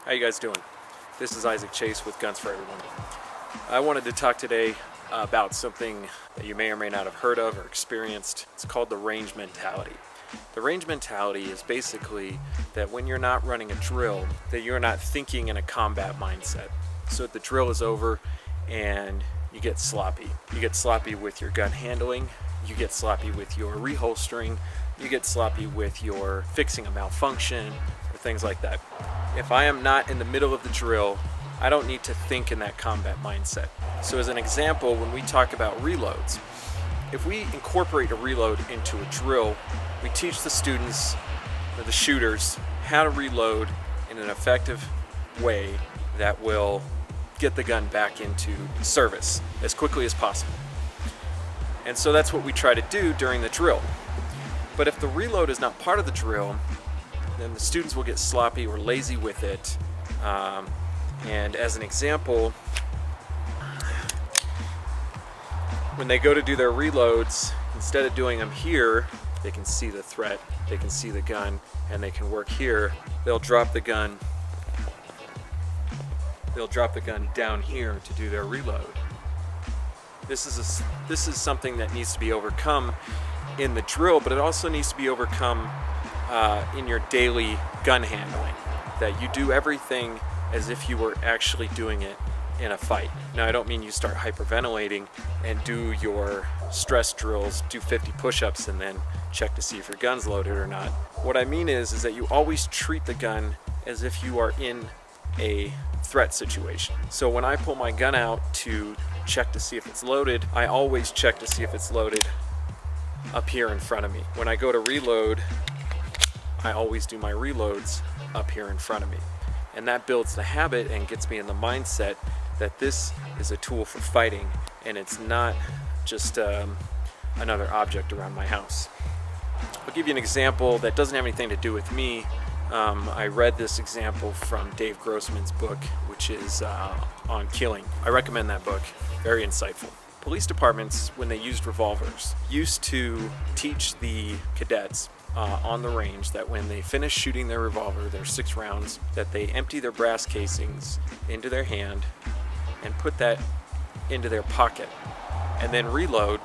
How you guys doing? This is Isaac Chase with Guns for Everyone. I wanted to talk today about something that you may or may not have heard of or experienced. It's called the range mentality. The range mentality is basically that when you're not running a drill, that you're not thinking in a combat mindset. So if the drill is over and you get sloppy. You get sloppy with your gun handling, you get sloppy with your reholstering, you get sloppy with your fixing a malfunction, or things like that. If I am not in the middle of the drill, I don't need to think in that combat mindset. So as an example, when we talk about reloads, if we incorporate a reload into a drill, we teach the students, or the shooters, how to reload in an effective way that will get the gun back into service as quickly as possible. And so that's what we try to do during the drill. But if the reload is not part of the drill, then the students will get sloppy or lazy with it. And as an example, when they go to do their reloads, instead of doing them here, they can see the threat, they can see the gun, and they can work here. They'll drop the gun down here to do their reload. This is something that needs to be overcome in the drill, but it also needs to be overcome in your daily gun handling. That you do everything as if you were actually doing it in a fight. Now, I don't mean you start hyperventilating and do your stress drills, do 50 push-ups, and then check to see if your gun's loaded or not. What I mean is that you always treat the gun as if you are in a threat situation. So when I pull my gun out to check to see if it's loaded, I always check to see if it's loaded up here in front of me. When I go to reload, I always do my reloads up here in front of me. And that builds the habit and gets me in the mindset that this is a tool for fighting and it's not just another object around my house. I'll give you an example that doesn't have anything to do with me. I read this example from Dave Grossman's book, which is on killing. I recommend that book, very insightful. Police departments, when they used revolvers, used to teach the cadets on the range that when they finish shooting their revolver, their 6 rounds, that they empty their brass casings into their hand and put that into their pocket and then reload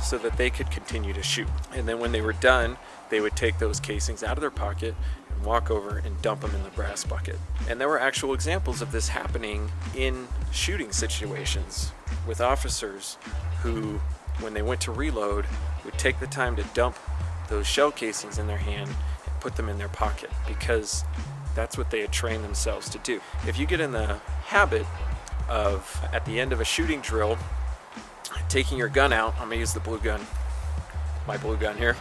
so that they could continue to shoot. And then when they were done, they would take those casings out of their pocket and walk over and dump them in the brass bucket. And there were actual examples of this happening in shooting situations with officers who, when they went to reload, would take the time to dump those shell casings in their hand and put them in their pocket, because that's what they had trained themselves to do. If you get in the habit of, at the end of a shooting drill, taking your gun out, I'm gonna use the blue gun, my blue gun here.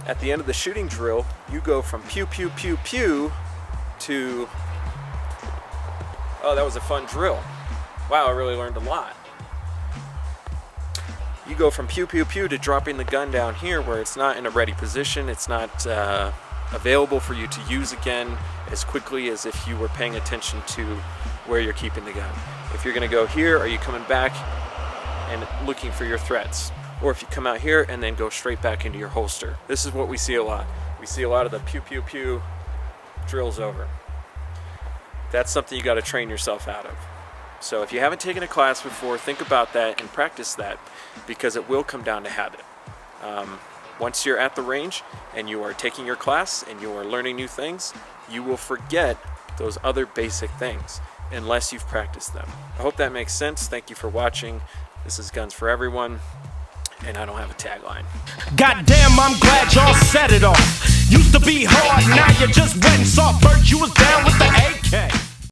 At the end of the shooting drill, you go from pew, pew, pew, pew to, oh, that was a fun drill. Wow, I really learned a lot. You go from pew, pew, pew to dropping the gun down here where it's not in a ready position, it's not available for you to use again as quickly as if you were paying attention to where you're keeping the gun. If you're gonna go here, are you coming back and looking for your threats? Or if you come out here and then go straight back into your holster. This is what we see a lot. We see a lot of the pew, pew, pew drills over. That's something you gotta train yourself out of. So if you haven't taken a class before, think about that and practice that, because it will come down to habit. Once you're at the range and you are taking your class and you are learning new things, you will forget those other basic things unless you've practiced them. I hope that makes sense. Thank you for watching. This is Guns for Everyone, and I don't have a tagline. Goddamn, I'm glad y'all set it off. Used to be hard, now you're just wet and soft. First you was down with the